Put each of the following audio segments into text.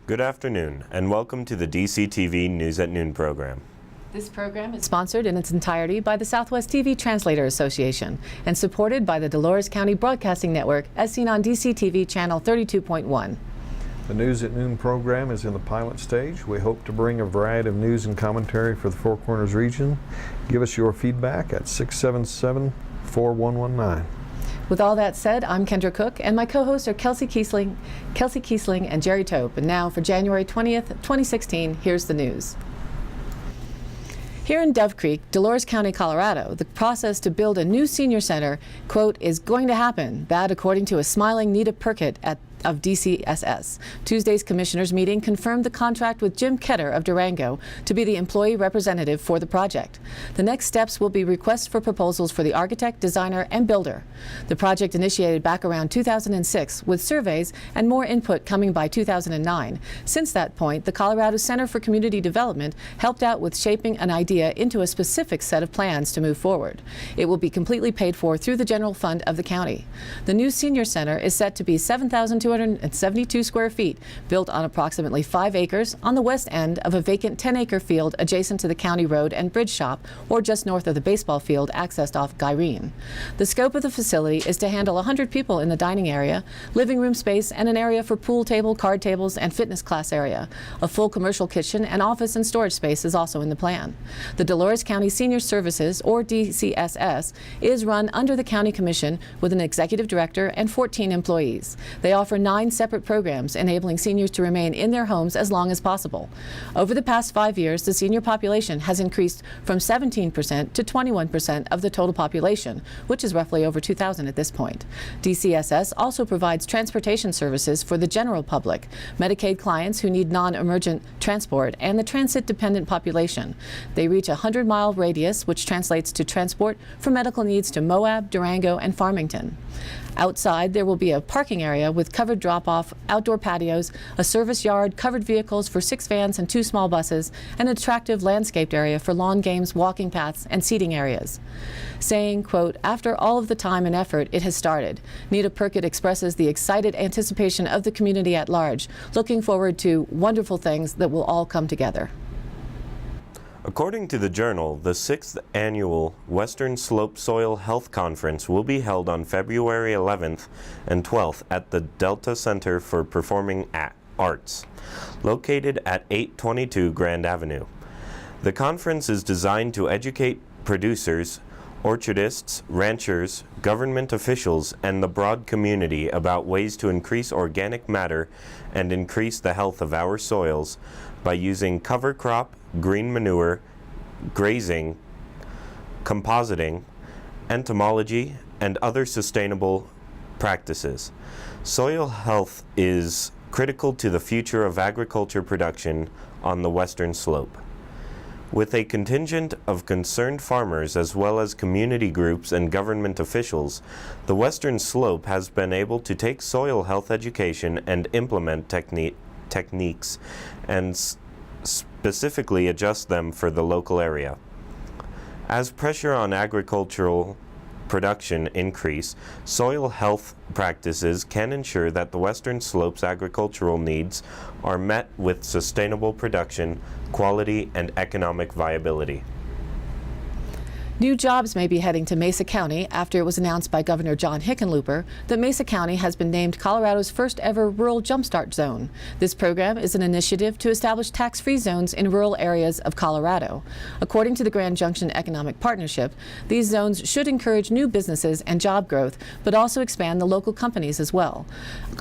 Good afternoon, and welcome to the DCTV News at Noon program. This program is sponsored in its entirety by the Southwest TV Translator Association and supported by the Dolores County Broadcasting Network as seen on DCTV Channel 32.1. The News at Noon program is in the pilot stage. We hope to bring a variety of news and commentary for the Four Corners region. Give us your feedback at 677-4119. With all that said, I'm Kendra Cook, and my co-hosts are Kelsey Kiesling and Jerry Tope. And now for January 20th, 2016, here's the news. Here in Dove Creek, Dolores County, Colorado, the process to build a new senior center, quote, is going to happen. That according to a smiling Nita Perkett of DCSS. Tuesday's commissioners meeting confirmed the contract with Jim Ketter of Durango to be the employee representative for the project. The next steps will be requests for proposals for the architect, designer, and builder. The project initiated back around 2006 with surveys and more input coming by 2009. Since that point, the Colorado Center for Community Development helped out with shaping an idea into a specific set of plans to move forward. It will be completely paid for through the general fund of the county. The new senior center is set to be 7,272 square feet, built on approximately 5 acres on the west end of a vacant 10-acre field adjacent to the county road and bridge shop, or just north of the baseball field accessed off Gyrene. The scope of the facility is to handle 100 people in the dining area, living room space, and an area for pool table, card tables, and fitness class area. A full commercial kitchen and office and storage space is also in the plan. The Dolores County Senior Services, or DCSS, is run under the County Commission with an executive director and 14 employees. They offer 9 separate programs enabling seniors to remain in their homes as long as possible. Over the past 5 years, the senior population has increased from 17% to 21% of the total population, which is roughly over 2,000 at this point. DCSS also provides transportation services for the general public, Medicaid clients who need non-emergent transport, and the transit-dependent population. They reach a 100-mile radius, which translates to transport for medical needs to Moab, Durango, and Farmington. Outside, there will be a parking area with covered drop-off, outdoor patios, a service yard, covered vehicles for 6 vans and 2 small buses, and an attractive landscaped area for lawn games, walking paths, and seating areas. Saying, quote, after all of the time and effort, it has started. Nita Perkett expresses the excited anticipation of the community at large, looking forward to wonderful things that will all come together. According to the Journal, the 6th annual Western Slope Soil Health Conference will be held on February 11th and 12th at the Delta Center for Performing Arts, located at 822 Grand Avenue. The conference is designed to educate producers, orchardists, ranchers, government officials, and the broad community about ways to increase organic matter and increase the health of our soils by using cover crop, green manure, grazing, compositing, entomology, and other sustainable practices. Soil health is critical to the future of agriculture production on the Western Slope. With a contingent of concerned farmers as well as community groups and government officials, the Western Slope has been able to take soil health education and implement techniques and specifically adjust them for the local area. As pressure on agricultural production increase, soil health practices can ensure that the Western Slope's agricultural needs are met with sustainable production, quality, and economic viability. New jobs may be heading to Mesa County after it was announced by Governor John Hickenlooper that Mesa County has been named Colorado's first ever Rural Jumpstart Zone. This program is an initiative to establish tax-free zones in rural areas of Colorado. According to the Grand Junction Economic Partnership, these zones should encourage new businesses and job growth, but also expand the local companies as well.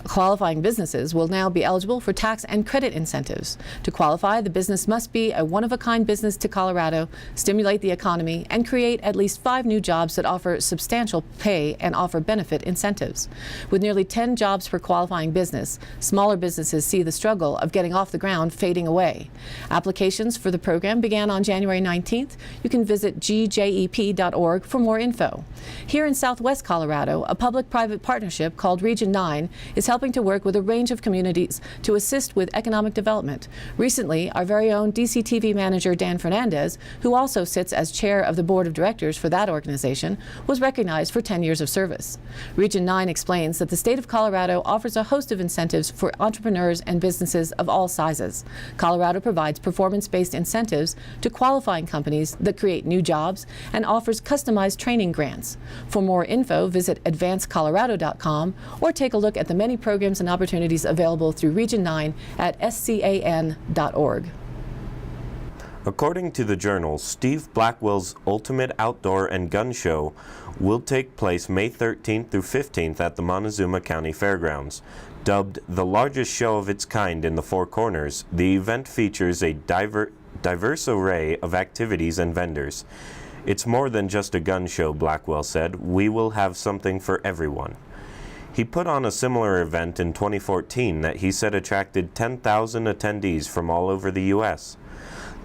Qualifying businesses will now be eligible for tax and credit incentives. To qualify, the business must be a one-of-a-kind business to Colorado, stimulate the economy, and create at least 5 new jobs that offer substantial pay and offer benefit incentives. With nearly 10 jobs per qualifying business, smaller businesses see the struggle of getting off the ground fading away. Applications for the program began on January 19th. You can visit gjep.org for more info. Here in Southwest Colorado, a public-private partnership called Region 9 is helping to work with a range of communities to assist with economic development. Recently, our very own DCTV manager Dan Fernandez, who also sits as chair of the board of directors for that organization, was recognized for 10 years of service. Region 9 explains that the state of Colorado offers a host of incentives for entrepreneurs and businesses of all sizes. Colorado provides performance-based incentives to qualifying companies that create new jobs and offers customized training grants. For more info, visit advancecolorado.com or take a look at the many programs and opportunities available through Region 9 at scan.org. According to the Journal, Steve Blackwell's Ultimate Outdoor and Gun Show will take place May 13th through 15th at the Montezuma County Fairgrounds. Dubbed the largest show of its kind in the Four Corners, the event features a diverse array of activities and vendors. It's more than just a gun show, Blackwell said. We will have something for everyone. He put on a similar event in 2014 that he said attracted 10,000 attendees from all over the U.S.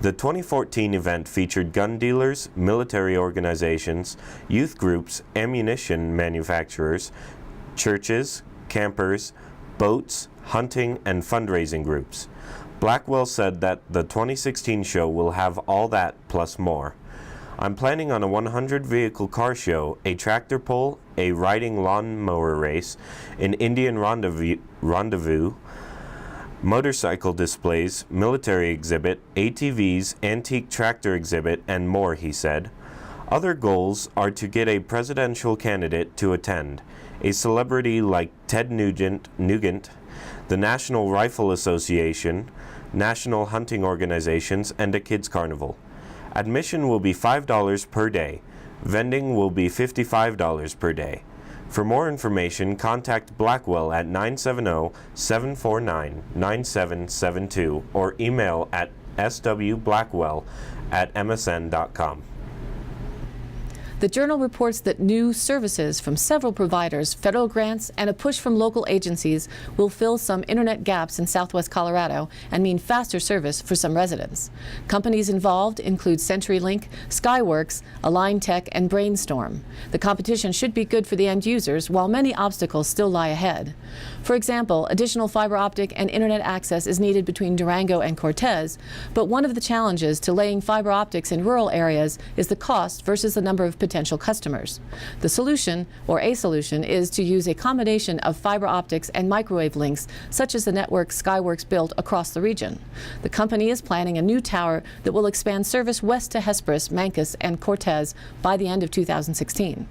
The 2014 event featured gun dealers, military organizations, youth groups, ammunition manufacturers, churches, campers, boats, hunting, and fundraising groups. Blackwell said that the 2016 show will have all that plus more. I'm planning on a 100-vehicle car show, a tractor pull, a riding lawnmower race, an Indian rendezvous, motorcycle displays, military exhibit, ATVs, antique tractor exhibit, and more, he said. Other goals are to get a presidential candidate to attend, a celebrity like Ted Nugent, the National Rifle Association, national hunting organizations, and a kids carnival. Admission will be $5 per day. Vending will be $55 per day. For more information, contact Blackwell at 970-749-9772 or email at swblackwell@msn.com. The Journal reports that new services from several providers, federal grants, and a push from local agencies will fill some internet gaps in southwest Colorado and mean faster service for some residents. Companies involved include CenturyLink, Skyworks, Align Tech, and Brainstorm. The competition should be good for the end users, while many obstacles still lie ahead. For example, additional fiber optic and internet access is needed between Durango and Cortez, but one of the challenges to laying fiber optics in rural areas is the cost versus the number of potential customers. The solution, or a solution, is to use a combination of fiber optics and microwave links, such as the network Skyworks built across the region. The company is planning a new tower that will expand service west to Hesperus, Mancos, and Cortez by the end of 2016.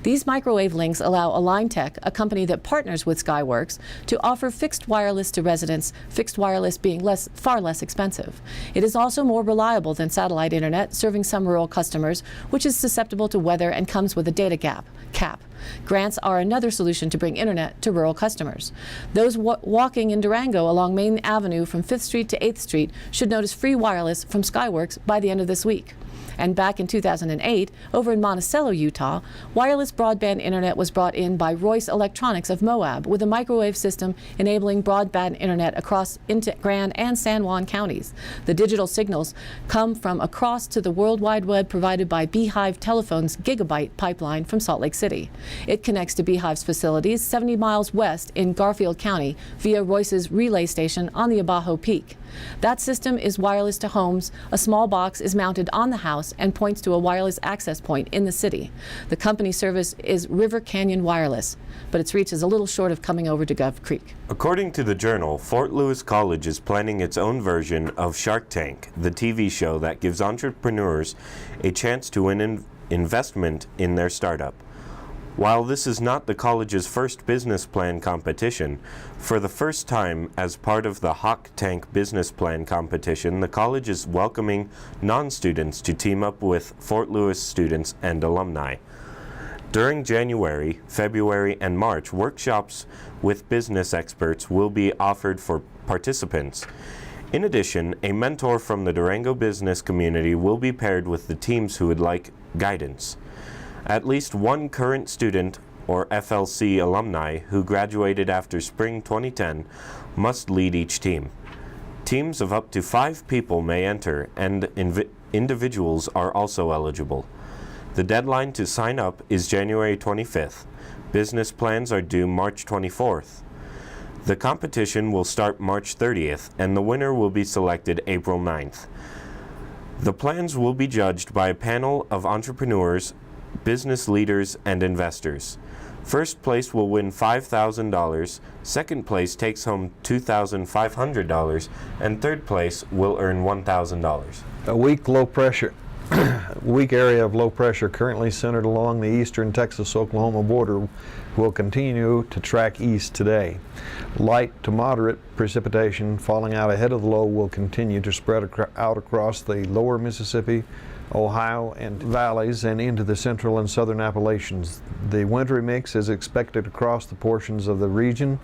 These microwave links allow Align Tech, a company that partners with Skyworks, to offer fixed wireless to residents, fixed wireless being far less expensive. It is also more reliable than satellite internet, serving some rural customers, which is susceptible to weather and comes with a data cap. Grants are another solution to bring internet to rural customers. Those walking in Durango along Main Avenue from 5th Street to 8th Street should notice free wireless from Skyworks by the end of this week. And back in 2008, over in Monticello, Utah, wireless broadband internet was brought in by Royce Electronics of Moab with a microwave system enabling broadband internet across into Grand and San Juan counties. The digital signals come from across to the World Wide Web provided by Beehive Telephone's Gigabyte pipeline from Salt Lake City. It connects to Beehive's facilities 70 miles west in Garfield County via Royce's relay station on the Abajo Peak. That system is wireless to homes. A small box is mounted on the house and points to a wireless access point in the city. The company service is River Canyon Wireless, but its reach is a little short of coming over to Gov Creek. According to the Journal, Fort Lewis College is planning its own version of Shark Tank, the TV show that gives entrepreneurs a chance to win investment in their startup. While this is not the college's first business plan competition, for the first time as part of the Hawk Tank business plan competition, the college is welcoming non-students to team up with Fort Lewis students and alumni. During January, February, and March, workshops with business experts will be offered for participants. In addition, a mentor from the Durango business community will be paired with the teams who would like guidance. At least one current student or FLC alumni who graduated after spring 2010 must lead each team. Teams of up to 5 people may enter, and individuals are also eligible. The deadline to sign up is January 25th. Business plans are due March 24th. The competition will start March 30th, and the winner will be selected April 9th. The plans will be judged by a panel of entrepreneurs, business leaders, and investors. First place will win $5,000, second place takes home $2,500, and third place will earn $1,000. A weak area of low pressure currently centered along the eastern Texas-Oklahoma border will continue to track east today. Light to moderate precipitation falling out ahead of the low will continue to spread out across the lower Mississippi, Ohio, and valleys and into the central and southern Appalachians. The wintry mix is expected across the portions of the region.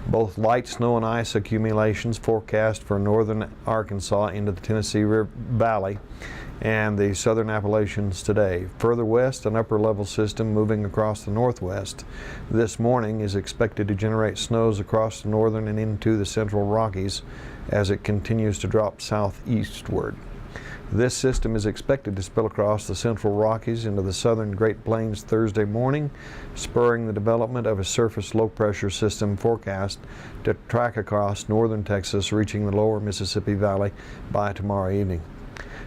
Both light snow and ice accumulations forecast for northern Arkansas into the Tennessee River Valley and the southern Appalachians today. Further west, an upper level system moving across the northwest this morning is expected to generate snows across the northern and into the central Rockies as it continues to drop southeastward. This system is expected to spill across the central Rockies into the southern Great Plains Thursday morning, spurring the development of a surface low-pressure system forecast to track across northern Texas, reaching the lower Mississippi Valley by tomorrow evening.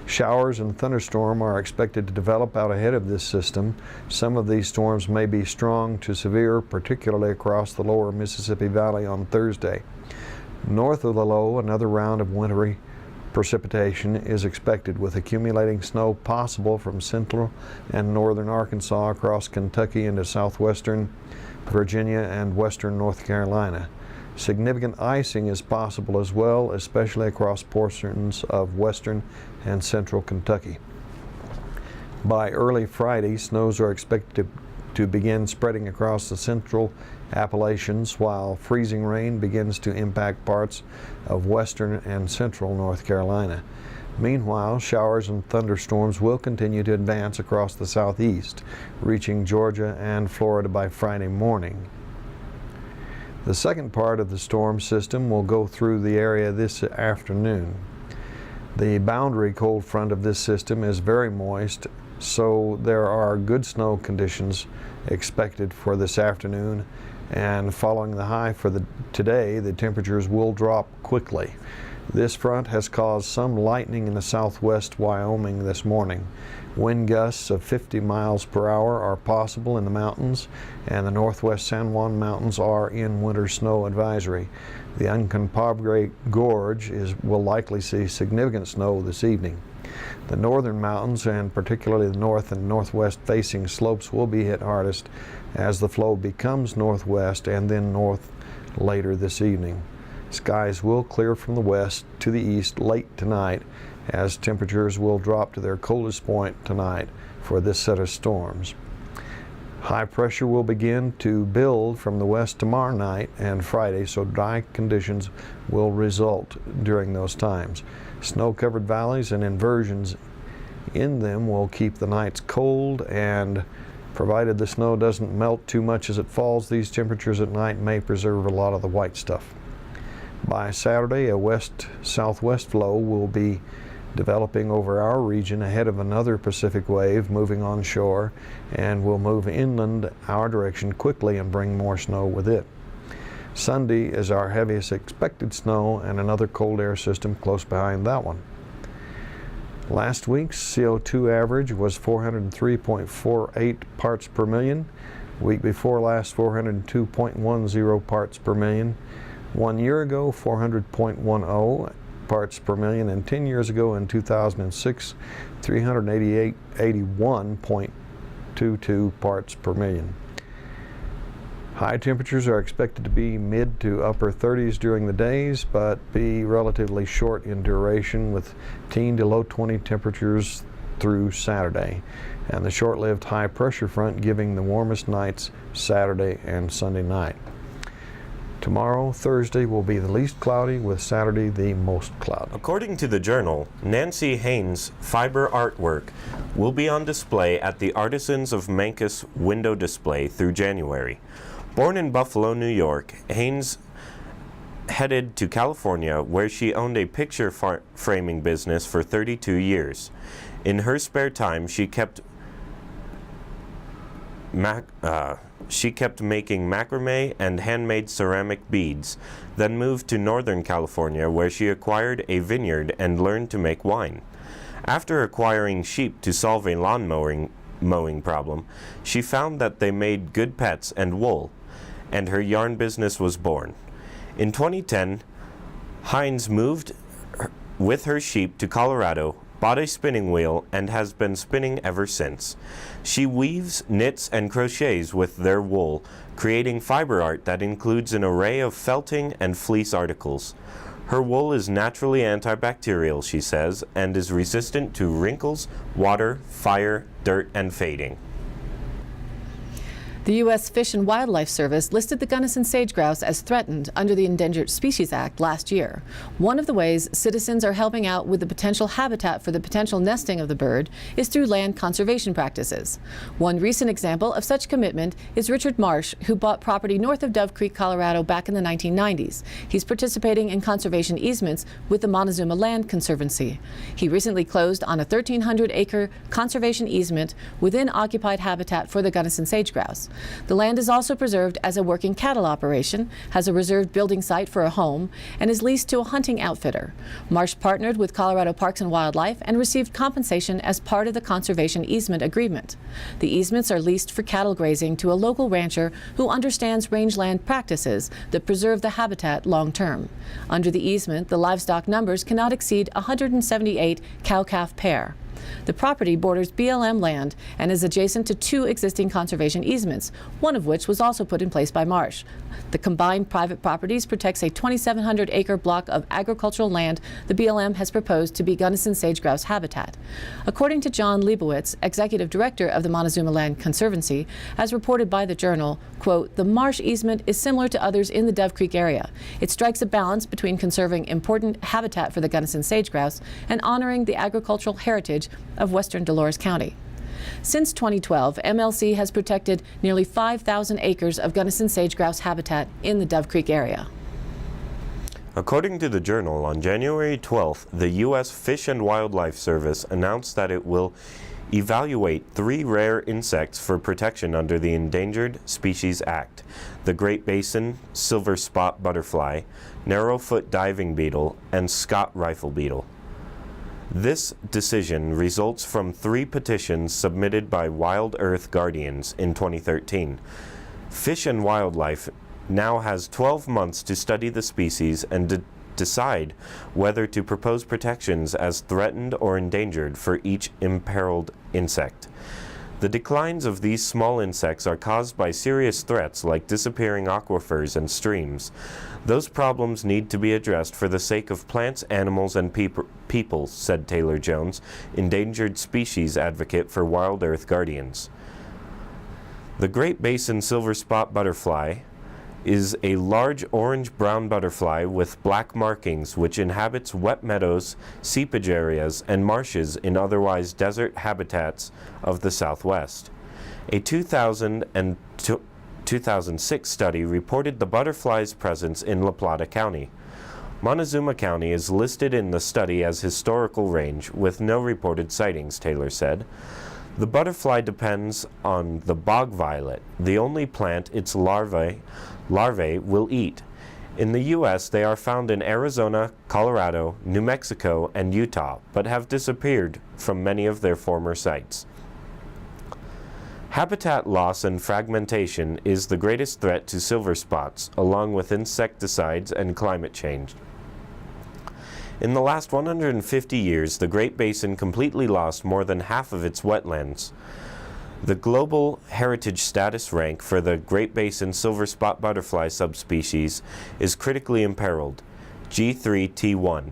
Showers and thunderstorm are expected to develop out ahead of this system. Some of these storms may be strong to severe, particularly across the lower Mississippi Valley on Thursday. North of the low, another round of wintry precipitation is expected, with accumulating snow possible from central and northern Arkansas across Kentucky into southwestern Virginia and western North Carolina. Significant icing is possible as well, especially across portions of western and central Kentucky. By early Friday, snows are expected to begin spreading across the central Appalachians, while freezing rain begins to impact parts of western and central North Carolina. Meanwhile, showers and thunderstorms will continue to advance across the southeast, reaching Georgia and Florida by Friday morning. The second part of the storm system will go through the area this afternoon. The boundary cold front of this system is very moist, so there are good snow conditions expected for this afternoon, and following the high for today, the temperatures will drop quickly. This front has caused some lightning in the southwest Wyoming this morning. Wind gusts of 50 miles per hour are possible in the mountains, and the northwest San Juan Mountains are in winter snow advisory. The Uncompahgre Gorge will likely see significant snow this evening. The northern mountains, and particularly the north and northwest facing slopes, will be hit hardest as the flow becomes northwest and then north later this evening. Skies will clear from the west to the east late tonight, as temperatures will drop to their coldest point tonight for this set of storms. High pressure will begin to build from the west tomorrow night and Friday, so dry conditions will result during those times. Snow-covered valleys and inversions in them will keep the nights cold, and provided the snow doesn't melt too much as it falls, these temperatures at night may preserve a lot of the white stuff. By Saturday, a west-southwest flow will be developing over our region ahead of another Pacific wave moving onshore, and will move inland our direction quickly and bring more snow with it. Sunday is our heaviest expected snow, and another cold air system close behind that one. Last week's CO2 average was 403.48 parts per million. Week before last, 402.10 parts per million. 1 year ago, 400.10 parts per million, and 10 years ago in 2006, 381.22 parts per million. High temperatures are expected to be mid to upper 30s during the days, but be relatively short in duration, with teen to low 20 temperatures through Saturday, and the short-lived high pressure front giving the warmest nights Saturday and Sunday night. Tomorrow, Thursday, will be the least cloudy, with Saturday the most cloudy. According to the Journal, Nancy Haines' fiber artwork will be on display at the Artisans of Mancus window display through January. Born in Buffalo, New York, Haines headed to California, where she owned a picture framing business for 32 years. In her spare time, she kept making macrame and handmade ceramic beads, then moved to Northern California, where she acquired a vineyard and learned to make wine. After acquiring sheep to solve a lawn mowing problem, she found that they made good pets and wool, and her yarn business was born. In 2010, Haines moved with her sheep to Colorado, bought a spinning wheel, and has been spinning ever since. She weaves, knits, and crochets with their wool, creating fiber art that includes an array of felting and fleece articles. Her wool is naturally antibacterial, she says, and is resistant to wrinkles, water, fire, dirt, and fading. The U.S. Fish and Wildlife Service listed the Gunnison sage grouse as threatened under the Endangered Species Act last year. One of the ways citizens are helping out with the potential habitat for the potential nesting of the bird is through land conservation practices. One recent example of such commitment is Richard Marsh, who bought property north of Dove Creek, Colorado back in the 1990s. He's participating in conservation easements with the Montezuma Land Conservancy. He recently closed on a 1,300-acre conservation easement within occupied habitat for the Gunnison sage grouse. The land is also preserved as a working cattle operation, has a reserved building site for a home, and is leased to a hunting outfitter. Marsh partnered with Colorado Parks and Wildlife and received compensation as part of the conservation easement agreement. The easements are leased for cattle grazing to a local rancher who understands rangeland practices that preserve the habitat long term. Under the easement, the livestock numbers cannot exceed 178 cow-calf pair. The property borders BLM land and is adjacent to 2 existing conservation easements, one of which was also put in place by Marsh. The combined private properties protects a 2,700-acre block of agricultural land the BLM has proposed to be Gunnison sage grouse habitat. According to John Leibowitz, executive director of the Montezuma Land Conservancy, as reported by the Journal, quote, "The Marsh easement is similar to others in the Dove Creek area. It strikes a balance between conserving important habitat for the Gunnison sage grouse and honoring the agricultural heritage of western Dolores County." Since 2012, MLC has protected nearly 5,000 acres of Gunnison sage grouse habitat in the Dove Creek area. According to the Journal, on January 12th, the U.S. Fish and Wildlife Service announced that it will evaluate 3 rare insects for protection under the Endangered Species Act: the Great Basin silver spot butterfly, narrowfoot diving beetle, and Scott rifle beetle. This decision results from 3 petitions submitted by Wild Earth Guardians in 2013. Fish and Wildlife now has 12 months to study the species and decide whether to propose protections as threatened or endangered for each imperiled insect. The declines of these small insects are caused by serious threats like disappearing aquifers and streams. Those problems need to be addressed for the sake of plants, animals, and people, said Taylor Jones, endangered species advocate for Wild Earth Guardians. The Great Basin silver spot butterfly is a large orange-brown butterfly with black markings which inhabits wet meadows, seepage areas, and marshes in otherwise desert habitats of the Southwest. A 2000 and 2006 study reported the butterfly's presence in La Plata County. Montezuma County is listed in the study as historical range with no reported sightings, Taylor said. The butterfly depends on the bog violet, the only plant its larvae will eat. In the U.S., they are found in Arizona, Colorado, New Mexico, and Utah, but have disappeared from many of their former sites. Habitat loss and fragmentation is the greatest threat to silver spots, along with insecticides and climate change. In the last 150 years, the Great Basin completely lost more than half of its wetlands. The global heritage status rank for the Great Basin silver spot butterfly subspecies is critically imperiled, G3T1,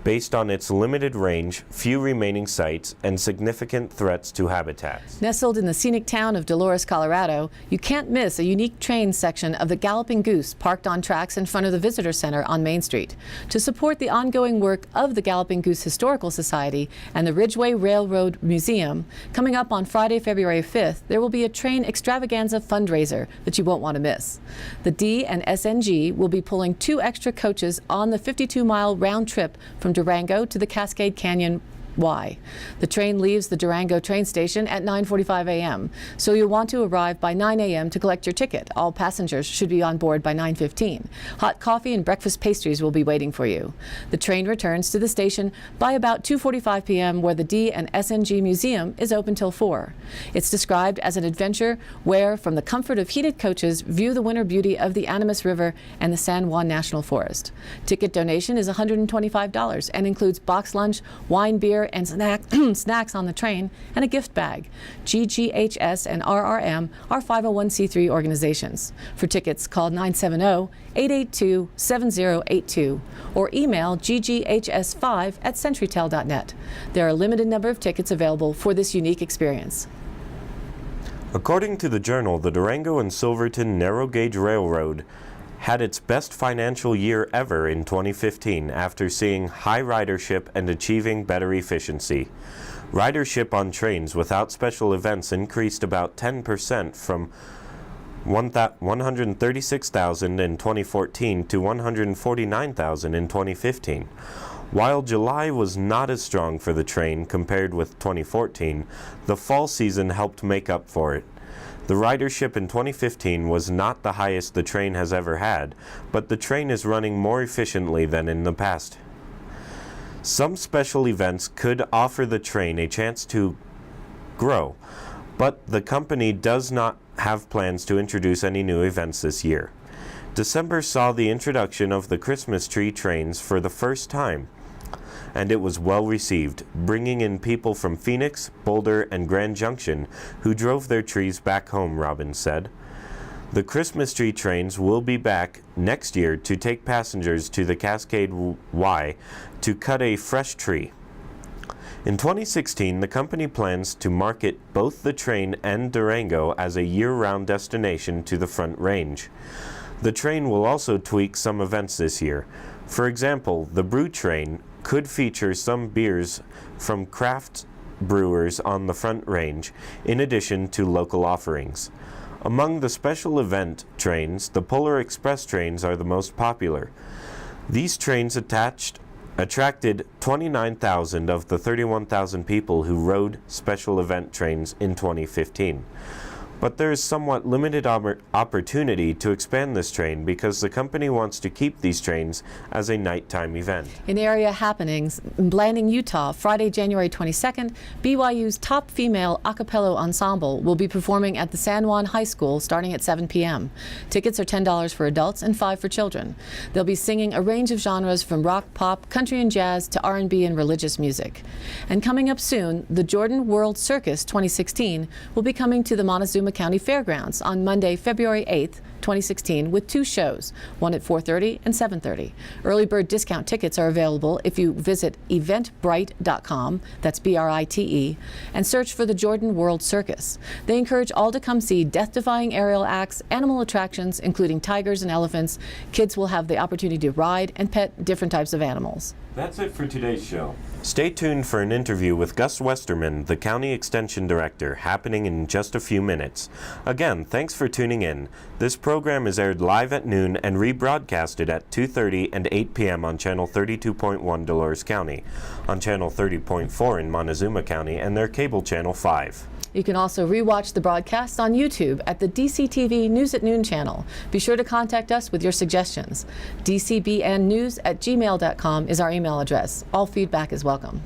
based on its limited range, few remaining sites, and significant threats to habitats. Nestled in the scenic town of Dolores, Colorado, you can't miss a unique train section of the Galloping Goose parked on tracks in front of the Visitor Center on Main Street. To support the ongoing work of the Galloping Goose Historical Society and the Ridgeway Railroad Museum, coming up on Friday, February 5th, there will be a train extravaganza fundraiser that you won't want to miss. The D&SNRR will be pulling 2 extra coaches on the 52-mile round trip from Durango to the Cascade Canyon Why? The train leaves the Durango train station at 9:45 a.m., so you'll want to arrive by 9 a.m. to collect your ticket. All passengers should be on board by 9:15. Hot coffee and breakfast pastries will be waiting for you. The train returns to the station by about 2:45 p.m., where the D&SNRR Museum is open till 4. It's described as an adventure where, from the comfort of heated coaches, view the winter beauty of the Animas River and the San Juan National Forest. Ticket donation is $125 and includes box lunch, wine, beer, and snacks on the train, and a gift bag. GGHS and RRM are 501c3 organizations. For tickets, call 970-882-7082 or email gghs5@centurytel.net. There are a limited number of tickets available for this unique experience. According to the Journal, the Durango and Silverton Narrow Gauge Railroad had its best financial year ever in 2015 after seeing high ridership and achieving better efficiency. Ridership on trains without special events increased about 10% from 136,000 in 2014 to 149,000 in 2015. While July was not as strong for the train compared with 2014, the fall season helped make up for it. The ridership in 2015 was not the highest the train has ever had, but the train is running more efficiently than in the past. Some special events could offer the train a chance to grow, but the company does not have plans to introduce any new events this year. December saw the introduction of the Christmas tree trains for the first time, and it was well received, bringing in people from Phoenix, Boulder, and Grand Junction who drove their trees back home, Robbins said. The Christmas tree trains will be back next year to take passengers to the Cascade Y to cut a fresh tree. In 2016, the company plans to market both the train and Durango as a year-round destination to the Front Range. The train will also tweak some events this year. For example, the Brew Train could feature some beers from craft brewers on the Front Range, in addition to local offerings. Among the special event trains, the Polar Express trains are the most popular. These trains attracted 29,000 of the 31,000 people who rode special event trains in 2015. But there is somewhat limited opportunity to expand this train because the company wants to keep these trains as a nighttime event. In area happenings, in Blanding, Utah, Friday, January 22nd, BYU's top female a cappella ensemble will be performing at the San Juan High School starting at 7 p.m. Tickets are $10 for adults and $5 for children. They'll be singing a range of genres from rock, pop, country and jazz to R&B and religious music. And coming up soon, the Jordan World Circus 2016 will be coming to the Montezuma County Fairgrounds on Monday, February 8th, 2016, with 2 shows, one at 4:30 and 7:30. Early bird discount tickets are available if you visit eventbrite.com, that's BRITE, and search for the Jordan World Circus. They encourage all to come see death-defying aerial acts, animal attractions, including tigers and elephants. Kids will have the opportunity to ride and pet different types of animals. That's it for today's show. Stay tuned for an interview with Gus Westerman, the County Extension Director, happening in just a few minutes. Again, thanks for tuning in. This program is aired live at noon and rebroadcasted at 2:30 and 8 p.m. on Channel 32.1 Dolores County, on Channel 30.4 in Montezuma County, and their cable Channel 5. You can also rewatch the broadcast on YouTube at the DCTV News at Noon channel. Be sure to contact us with your suggestions. dcbnnews@gmail.com is our email address. All feedback is welcome.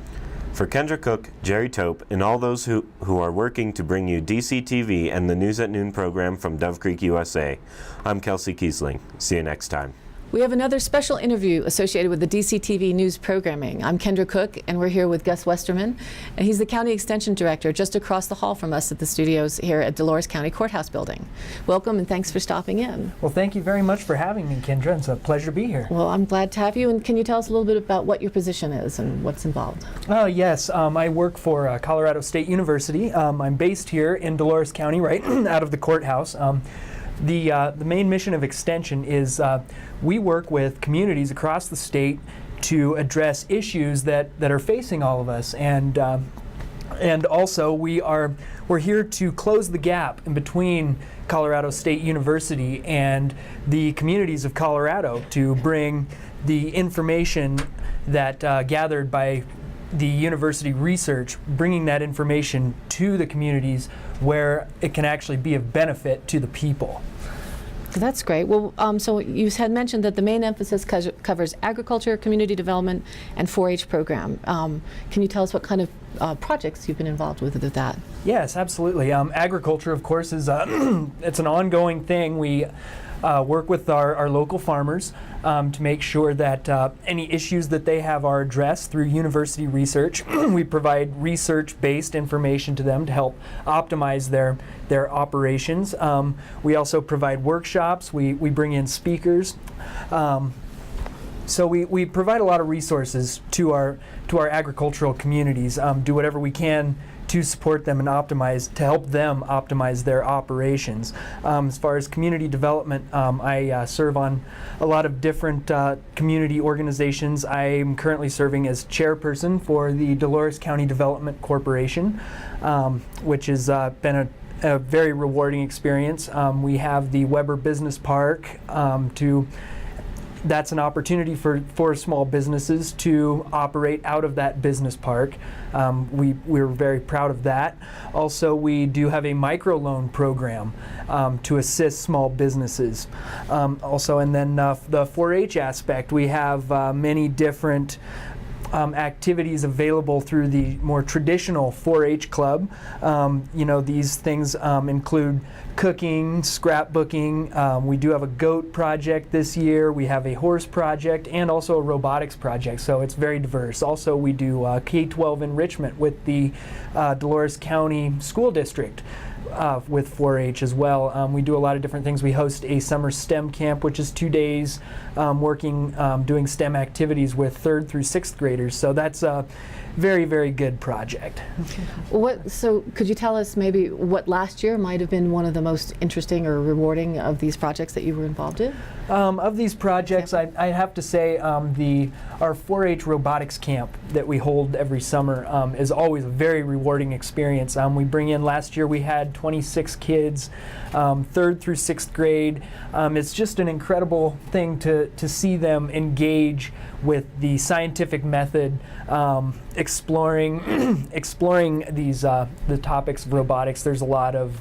For Kendra Cook, Jerry Tope, and all those who are working to bring you DCTV and the News at Noon program from Dove Creek, USA, I'm Kelsey Kiesling. See you next time. We have another special interview associated with the DCTV News programming. I'm Kendra Cook, and we're here with Gus Westerman, and he's the County Extension Director just across the hall from us at the studios here at Dolores County Courthouse Building. Welcome, and thanks for stopping in. Well, thank you very much for having me, Kendra. It's a pleasure to be here. Well, I'm glad to have you, and can you tell us a little bit about what your position is and what's involved? Oh, yes. I work for Colorado State University. I'm based here in Dolores County, right out of the courthouse. The main mission of Extension is we work with communities across the state to address issues that are facing all of us, and also we're here to close the gap in between Colorado State University and the communities of Colorado to bring the information that gathered by the university research, bringing that information to the communities where it can actually be of benefit to the people. That's great. Well, so you had mentioned that the main emphasis covers agriculture, community development, and 4-H program. Can you tell us what kind of projects you've been involved with that? Yes, absolutely. Agriculture, of course, is it's an ongoing thing. We work with our local farmers to make sure that any issues that they have are addressed through university research. We provide research-based information to them to help optimize their operations. We also provide workshops. We bring in speakers. So we provide a lot of resources to our agricultural communities. Do whatever we can to support them and to help them optimize their operations. As far as community development, I serve on a lot of different community organizations. I'm currently serving as chairperson for the Dolores County Development Corporation, which has been a very rewarding experience. We have the Weber Business Park that's an opportunity for small businesses to operate out of that business park. We're very proud of that. Also, we do have a microloan program to assist small businesses. And then the 4-H aspect, we have many different activities available through the more traditional 4-H club. These things include cooking, scrapbooking. We do have a goat project this year. We have a horse project and also a robotics project, so it's very diverse. Also, we do K-12 enrichment with the Dolores County School District. With 4-H as well. We do a lot of different things. We host a summer STEM camp, which is 2 days doing STEM activities with 3rd through 6th graders. So that's a very, very good project. So could you tell us maybe what last year might have been one of the most interesting or rewarding of these projects that you were involved in? Of these projects, I have to say our 4-H robotics camp that we hold every summer is always a very rewarding experience. We bring in, last year we had 26 kids, 3rd through 6th grade. It's just an incredible thing to see them engage with the scientific method, exploring these the topics of robotics. There's a lot of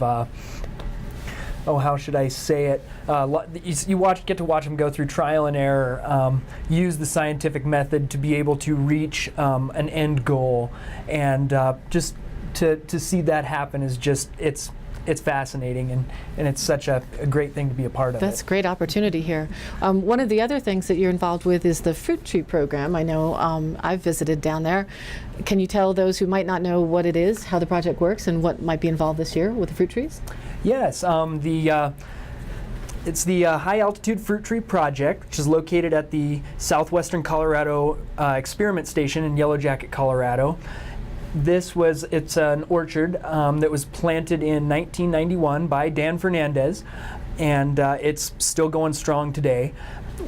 how should I say it? You get to watch them go through trial and error, use the scientific method to be able to reach an end goal, and just to see that happen is just it's fascinating, and it's such a great thing to be a part of. That's a great opportunity here. One of the other things that you're involved with is the fruit tree program. I know I've visited down there. Can you tell those who might not know what it is, how the project works, and what might be involved this year with the fruit trees? Yes, it's the High Altitude Fruit Tree Project, which is located at the Southwestern Colorado Experiment Station in Yellow Jacket, Colorado. It's an orchard that was planted in 1991 by Dan Fernandez, and it's still going strong today.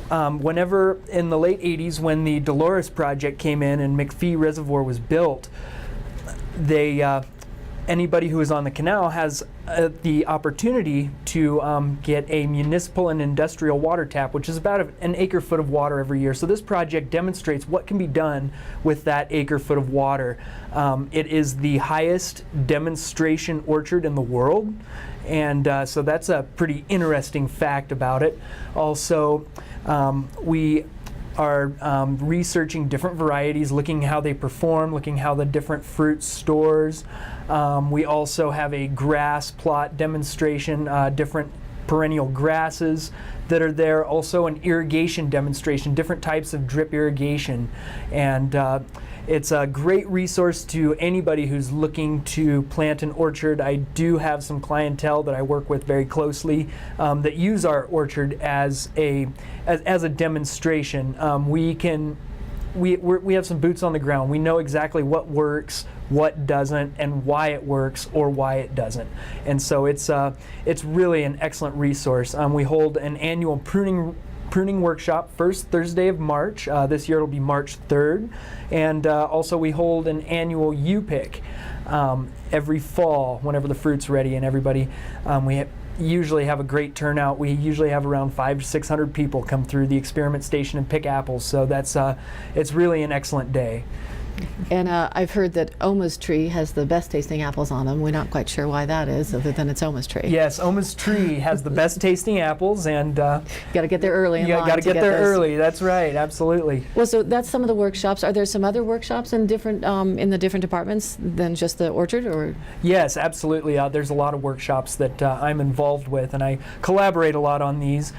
Whenever in the late 80s, when the Dolores project came in and McPhee Reservoir was built, anybody who is on the canal has the opportunity to get a municipal and industrial water tap, which is about an acre-foot of water every year. So this project demonstrates what can be done with that acre-foot of water. It is the highest demonstration orchard in the world, and so that's a pretty interesting fact about it. Also, we are researching different varieties, looking how they perform, looking how the different fruit stores. We also have a grass plot demonstration, different perennial grasses that are there. Also an irrigation demonstration, different types of drip irrigation. And it's a great resource to anybody who's looking to plant an orchard. I do have some clientele that I work with very closely that use our orchard as a demonstration. We have some boots on the ground. We know exactly what works, what doesn't, and why it works or why it doesn't. And so it's really an excellent resource. We hold an annual pruning workshop first Thursday of March. This year it'll be March 3rd. And also we hold an annual U-Pick every fall whenever the fruit's ready, and everybody, we usually have a great turnout. We usually have around 500 to 600 people come through the experiment station and pick apples. So it's really an excellent day. And I've heard that Oma's tree has the best tasting apples on them. We're not quite sure why that is, other than it's Oma's tree. Yes, Oma's tree has the best tasting apples, and Got to get there early. you got to get there early. That's right, absolutely. Well, so that's some of the workshops. Are there some other workshops in different in the different departments than just the orchard, or? Yes, absolutely. There's a lot of workshops that I'm involved with, and I collaborate a lot on these.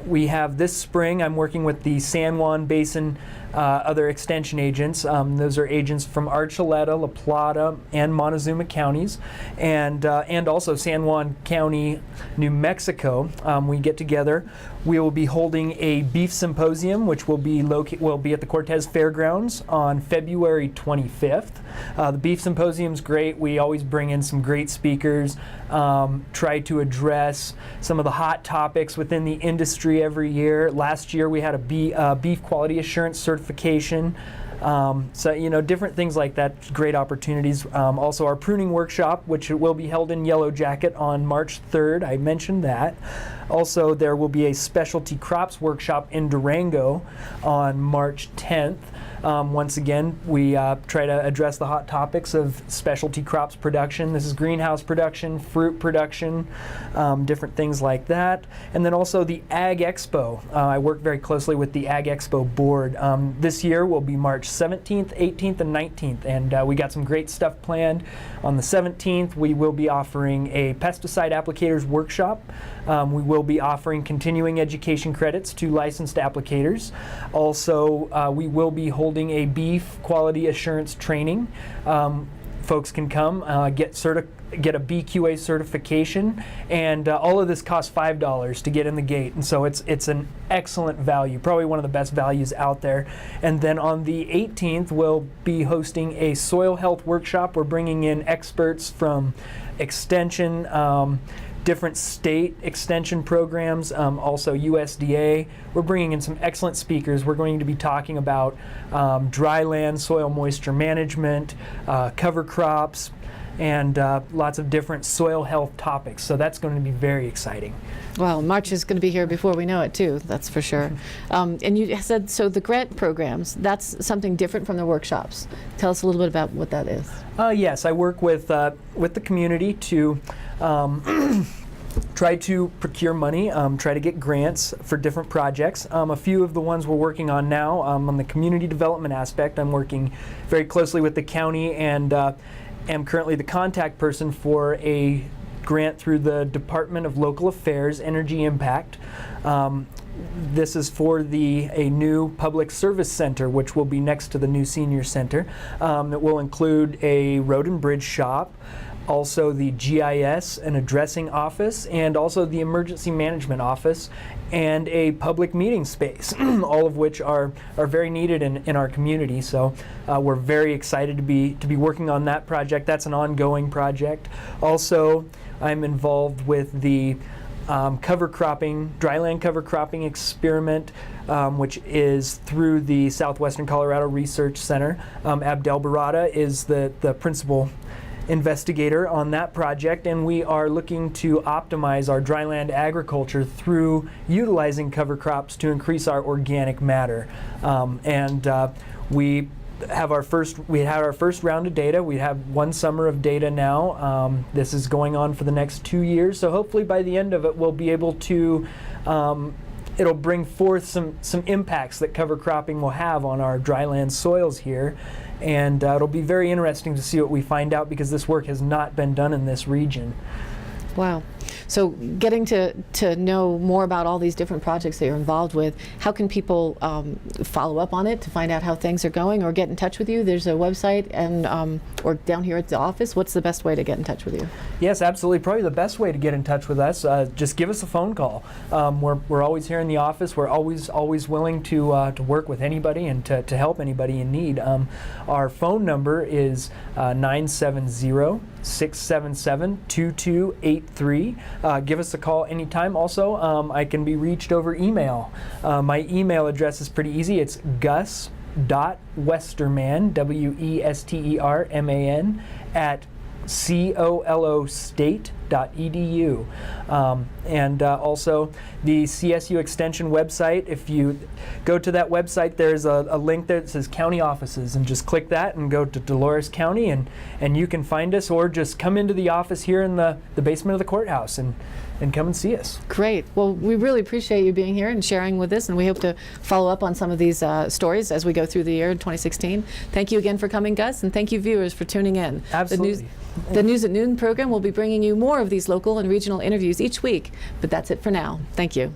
We have this spring, I'm working with the San Juan Basin other extension agents. Those are agents from Archuleta, La Plata, and Montezuma counties, and also San Juan County, New Mexico. We get together. We will be holding a beef symposium, which will be at the Cortez Fairgrounds on February 25th. The beef symposium is great. We always bring in some great speakers, try to address some of the hot topics within the industry every year. Last year we had a beef quality assurance certification. So, different things like that, great opportunities. Also our pruning workshop, which will be held in Yellow Jacket on March 3rd. I mentioned that. Also, there will be a specialty crops workshop in Durango on March 10th. Once again, we try to address the hot topics of specialty crops production. This is greenhouse production, fruit production, different things like that. And then also the Ag Expo. I work very closely with the Ag Expo board. This year will be March 17th, 18th, and 19th. And we got some great stuff planned. On the 17th, we will be offering a pesticide applicators workshop. We will be offering continuing education credits to licensed applicators. Also, we will be holding a beef quality assurance training. Folks can come, get a BQA certification, and all of this costs $5 to get in the gate, and so it's an excellent value, probably one of the best values out there. And then on the 18th, we'll be hosting a soil health workshop. We're bringing in experts from extension, different state extension programs, also USDA. We're bringing in some excellent speakers. We're going to be talking about dry land, soil moisture management, cover crops, and lots of different soil health topics. So that's going to be very exciting. Well, March is going to be here before we know it, too, that's for sure. And you said, so the grant programs, that's something different from the workshops. Tell us a little bit about what that is. Yes, I work with the community to try to procure money, try to get grants for different projects. A few of the ones we're working on now, on the community development aspect, I'm working very closely with the county and am currently the contact person for a grant through the Department of Local Affairs, Energy Impact. This is for a new public service center, which will be next to the new senior center. That will include a road and bridge shop, also the GIS and addressing office, and also the emergency management office, and a public meeting space, all of which are very needed in our community. So we're very excited to be working on that project. That's an ongoing project. Also, I'm involved with the cover cropping, dryland cover cropping experiment, which is through the Southwestern Colorado Research Center. Abdel Barada is the principal investigator on that project, and we are looking to optimize our dryland agriculture through utilizing cover crops to increase our organic matter. We had our first round of data. We have one summer of data now. This is going on for the next 2 years, so hopefully by the end of it we'll be able to it'll bring forth some impacts that cover cropping will have on our dryland soils here. And it'll be very interesting to see what we find out, because this work has not been done in this region. Wow. So getting to know more about all these different projects that you're involved with, how can people follow up on it to find out how things are going, or get in touch with you? There's a website, and or down here at the office. What's the best way to get in touch with you? Yes, absolutely. Probably the best way to get in touch with us, just give us a phone call. We're always here in the office. We're always willing to work with anybody and to help anybody in need. Our phone number is 970-677-2283. Give us a call anytime. Also, I can be reached over email. My email address is pretty easy. It's gus.westerman, Westerman, @colostate.org. And also the CSU Extension website. If you go to that website, there's a link there that says County Offices, and just click that and go to Dolores County, and you can find us, or just come into the office here in the basement of the courthouse and come and see us. Great. Well, we really appreciate you being here and sharing with us, and we hope to follow up on some of these stories as we go through the year in 2016. Thank you again for coming, Gus, and thank you, viewers, for tuning in. Absolutely. The News at Noon program will be bringing you more of these local and regional interviews each week, but that's it for now. Thank you.